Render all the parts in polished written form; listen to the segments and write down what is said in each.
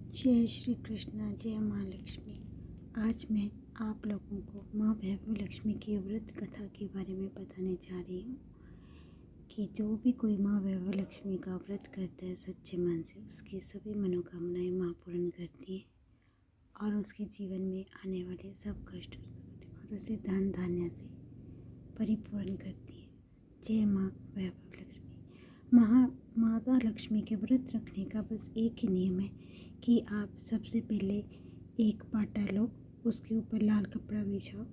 जय श्री कृष्णा, जय माँ लक्ष्मी। आज मैं आप लोगों को माँ वैभव लक्ष्मी की व्रत कथा के बारे में बताने जा रही हूँ कि जो भी कोई माँ वैभव लक्ष्मी का व्रत करता है सच्चे मन से, उसकी सभी मनोकामनाएं माँ पूर्ण करती है और उसके जीवन में आने वाले सब कष्ट और उसे धन धान्य से परिपूर्ण करती है। जय माँ वैभव लक्ष्मी। माता लक्ष्मी के व्रत रखने का बस एक ही नियम है कि आप सबसे पहले एक पाटा लो, उसके ऊपर लाल कपड़ा बिछाओ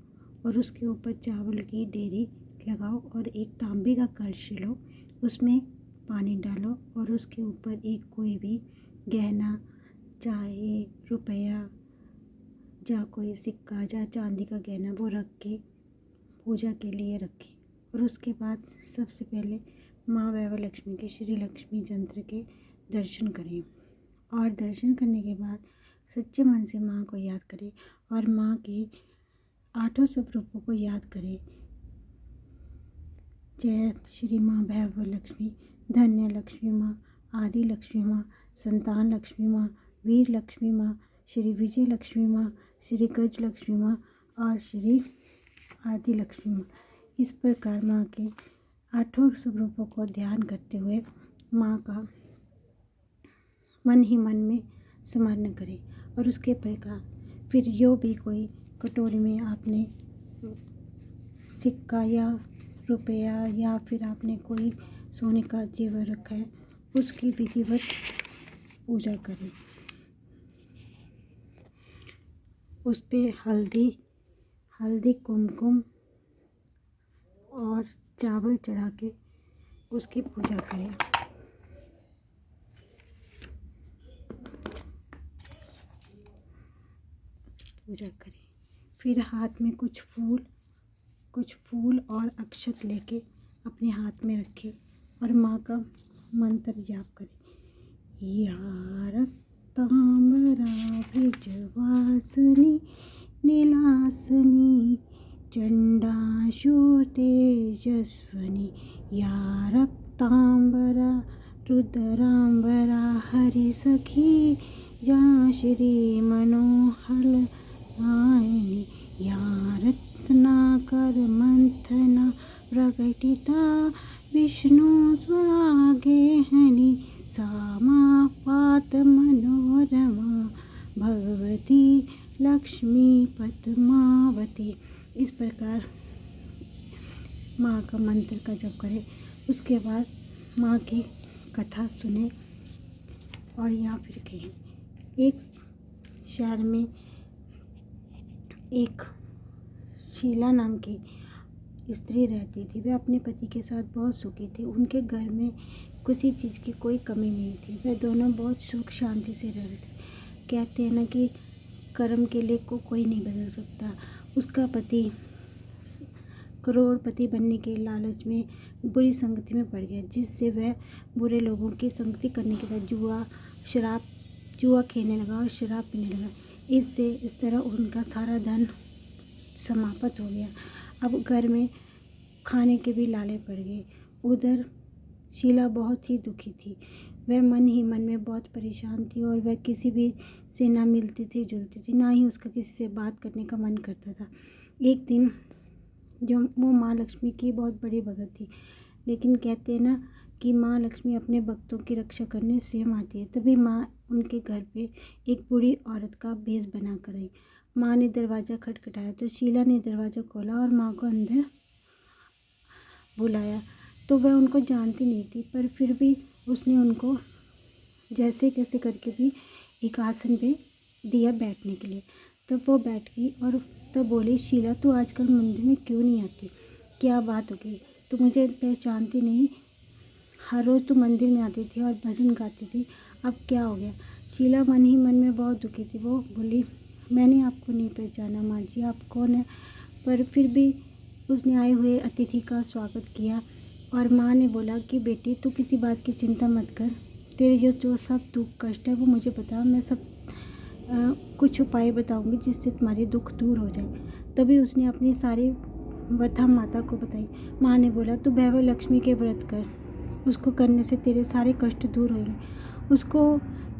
और उसके ऊपर चावल की डेरी लगाओ और एक तांबे का कलश लो, उसमें पानी डालो और उसके ऊपर एक कोई भी गहना, चाहे रुपया या कोई सिक्का या चांदी का गहना, वो रख के पूजा के लिए रखें। और उसके बाद सबसे पहले माँ वैभव लक्ष्मी के श्री लक्ष्मी यंत्र के दर्शन करें और दर्शन करने के बाद सच्चे मन से माँ को याद करें और माँ के 8 स्वरूपों को याद करें। जय श्री माँ वैभव लक्ष्मी, धन्य लक्ष्मी माँ, आदि लक्ष्मी माँ, संतान लक्ष्मी माँ, वीर लक्ष्मी माँ, श्री विजय लक्ष्मी माँ, श्री गज लक्ष्मी माँ और श्री आदि लक्ष्मी माँ। इस प्रकार माँ के 8 स्वरूपों को ध्यान करते हुए माँ का मन ही मन में स्मरण करें और उसके प्रकार फिर जो भी कोई कटोरी में आपने सिक्का या रुपया या फिर आपने कोई सोने का जेवर रखा है, उसकी विधिवत पूजा करें। उस पे हल्दी कुमकुम और चावल चढ़ा के उसकी पूजा करें। फिर हाथ में कुछ फूल और अक्षत लेके अपने हाथ में रखें और माँ का मंत्र जाप करें। या रक्तांबरा बृजवासिनी नीलासनी चंडाशु तेजस्वनी, या रक्तांबरा रुद्रांबरा हरि सखी, जा श्री मनोहर आयनी, या रत्नाकर मंथना प्रकटिता विष्णु स्वागेहनी, सामा पात मनोरमा भगवती लक्ष्मी पद्मावती। इस प्रकार माँ का मंत्र का जप करें। उसके बाद माँ की कथा सुने और या फिर कहें। एक शहर में एक शीला नाम की स्त्री रहती थी। वे अपने पति के साथ बहुत सुखी थी। उनके घर में किसी चीज़ की कोई कमी नहीं थी। वे दोनों बहुत सुख शांति से रह रहे थे। कहते हैं ना कि कर्म के लिए कोई नहीं बदल सकता। उसका पति करोड़पति बनने के लालच में बुरी संगति में पड़ गया, जिससे वह बुरे लोगों की संगति करने के बाद जुआ खेलने लगा और शराब पीने लगा। इससे इस तरह उनका सारा धन समाप्त हो गया। अब घर में खाने के भी लाले पड़ गए। उधर शीला बहुत ही दुखी थी। वह मन ही मन में बहुत परेशान थी और वह किसी भी से ना मिलती थी जुलती थी, ना ही उसका किसी से बात करने का मन करता था। एक दिन जो वो माँ लक्ष्मी की बहुत बड़ी भगत थी, लेकिन कहते हैं ना कि माँ लक्ष्मी अपने भक्तों की रक्षा करने स्वयं आती है। तभी माँ उनके घर पे एक बूढ़ी औरत का भेष बना कर आई। माँ ने दरवाज़ा खटखटाया तो शीला ने दरवाज़ा खोला और माँ को अंदर बुलाया। तो वह उनको जानती नहीं थी, पर फिर भी उसने उनको जैसे कैसे करके भी एक आसन पे दिया बैठने के लिए। तब वो बैठ गई और तब बोली, शीला तू आजकल मंदिर में क्यों नहीं आती? क्या बात हो गई? तू मुझे पहचानती नहीं? हर रोज़ तू मंदिर में आती थी और भजन गाती थी, अब क्या हो गया? शीला मन ही मन में बहुत दुखी थी। वो बोली, मैंने आपको नहीं पहचाना माँ जी, आप कौन है? पर फिर भी उसने आए हुए अतिथि का स्वागत किया और माँ ने बोला कि बेटी तू किसी बात की चिंता मत कर, तेरे जो सब दुख कष्ट है वो मुझे बता, मैं सब कुछ उपाय बताऊंगी जिससे तुम्हारे दुख दूर हो जाए। तभी उसने अपनी सारी व्यथा माता को बताई। माँ ने बोला तू वैभव लक्ष्मी के व्रत कर, उसको करने से तेरे सारे कष्ट दूर होंगे। उसको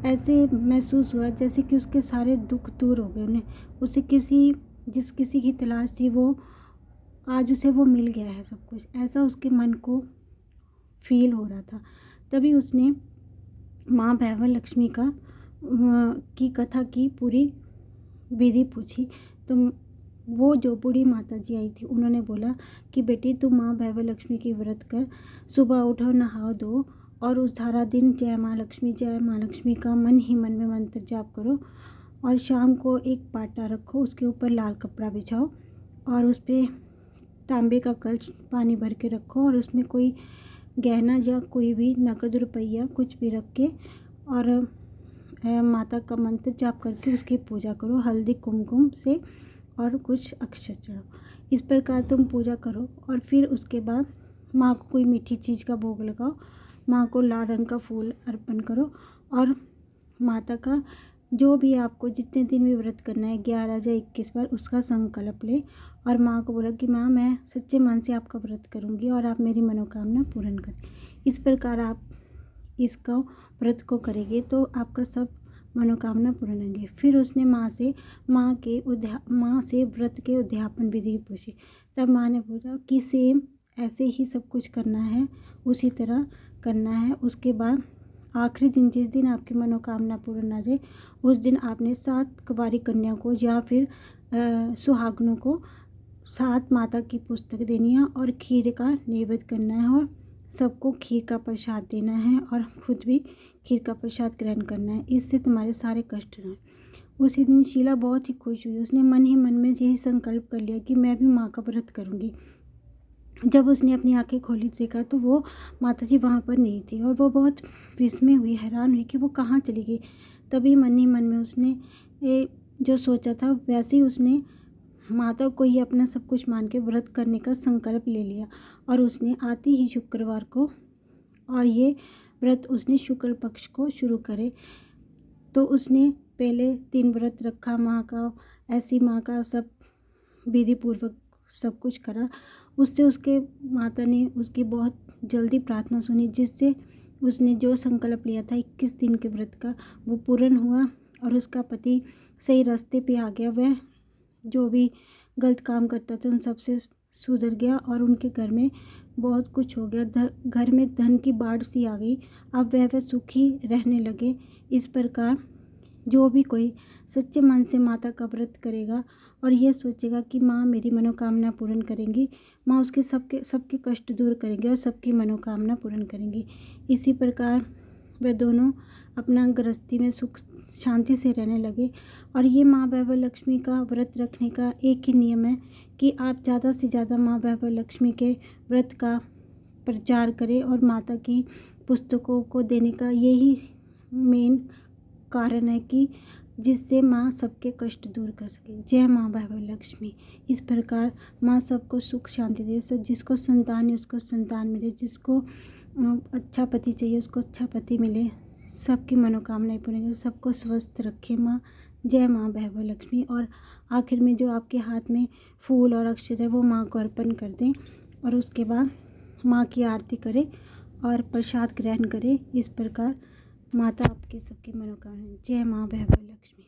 ऐसे महसूस हुआ जैसे कि उसके सारे दुख दूर हो गए। उन्हें उसे किसी की तलाश थी, वो आज उसे वो मिल गया है सब कुछ, ऐसा उसके मन को फील हो रहा था। तभी उसने माँ भैरव लक्ष्मी की कथा की पूरी विधि पूछी। तो वो जो बूढ़ी माता जी आई थी, उन्होंने बोला कि बेटी तू माँ भैरव लक्ष्मी की व्रत कर, सुबह उठो, नहाओ धो और उस सारा दिन जय माँ लक्ष्मी का मन ही मन में मंत्र जाप करो। और शाम को एक पाटा रखो, उसके ऊपर लाल कपड़ा बिछाओ और उस पर तांबे का कलश पानी भर के रखो और उसमें कोई गहना या कोई भी नकद रुपया कुछ भी रख के और माता का मंत्र जाप करके उसकी पूजा करो, हल्दी कुमकुम से और कुछ अक्षत चढ़ाओ। इस प्रकार तुम पूजा करो और फिर उसके बाद माँ को कोई मीठी चीज़ का भोग लगाओ, माँ को लाल रंग का फूल अर्पण करो और माता का जो भी आपको जितने दिन भी व्रत करना है 11 या 21 बार उसका संकल्प ले और माँ को बोला कि माँ मैं सच्चे मन से आपका व्रत करूँगी और आप मेरी मनोकामना पूर्ण करें। इस प्रकार आप इसका व्रत को करेंगे तो आपका सब मनोकामना पूर्ण होंगे। फिर उसने माँ से व्रत के उद्यापन विधि पूछी। तब माँ ने बोला कि सेम ऐसे ही सब कुछ करना है, उसी तरह करना है। उसके बाद आखिरी दिन जिस दिन आपकी मनोकामना पूर्ण आ जाए उस दिन आपने 7 कुंवारी कन्या को या फिर सुहागनों को 7 माता की पुस्तक देनी है और खीर का नैवेद्य करना है और सबको खीर का प्रसाद देना है और खुद भी खीर का प्रसाद ग्रहण करना है। इससे तुम्हारे सारे कष्ट हैं। उसी दिन शीला बहुत ही खुश हुई। उसने मन ही मन में यही संकल्प कर लिया कि मैं भी माँ का व्रत करूँगी। जब उसने अपनी आंखें खोली देखा तो वो माता जी वहाँ पर नहीं थी और वो बहुत विस्मय हुई, हैरान हुई कि वो कहाँ चली गई। तभी मन ही मन में उसने जो सोचा था वैसे ही उसने माता को ही अपना सब कुछ मान के व्रत करने का संकल्प ले लिया और उसने आते ही शुक्रवार को और ये व्रत उसने शुक्ल पक्ष को शुरू करे। तो उसने पहले 3 व्रत रखा, माँ का ऐसी माँ का सब विधि पूर्वक सब कुछ करा। उससे उसके माता ने उसकी बहुत जल्दी प्रार्थना सुनी, जिससे उसने जो संकल्प लिया था 21 दिन के व्रत का वो पूर्ण हुआ और उसका पति सही रास्ते पे आ गया। वह जो भी गलत काम करता था उन सब से सुधर गया और उनके घर में बहुत कुछ हो गया। घर में धन की बाढ़ सी आ गई। अब वह सुखी रहने लगे। इस प्रकार जो भी कोई सच्चे मन से माता का व्रत करेगा और ये सोचेगा कि माँ मेरी मनोकामना पूर्ण करेंगी, माँ उसके सबके कष्ट दूर करेंगे और सबकी मनोकामना पूर्ण करेंगी। इसी प्रकार वे दोनों अपना गृहस्थी में सुख शांति से रहने लगे। और ये माँ भैरव लक्ष्मी का व्रत रखने का एक ही नियम है कि आप ज़्यादा से ज़्यादा माँ भैरव लक्ष्मी के व्रत का प्रचार करें और माता की पुस्तकों को देने का यही मेन कारण है कि जिससे माँ सबके कष्ट दूर कर सके। जय माँ भैरव लक्ष्मी। इस प्रकार माँ सबको सुख शांति दे, सब जिसको संतान है उसको संतान मिले, जिसको अच्छा पति चाहिए उसको अच्छा पति मिले, सबकी मनोकामनाएं पूरी करें, सबको स्वस्थ रखे माँ। जय माँ भैरव लक्ष्मी। और आखिर में जो आपके हाथ में फूल और अक्षत है वो माँ को अर्पण कर दें और उसके बाद माँ की आरती करें और प्रसाद ग्रहण करें। इस प्रकार माता आपकी सबकी मनोकामना। जय माँ भैरव लक्ष्मी।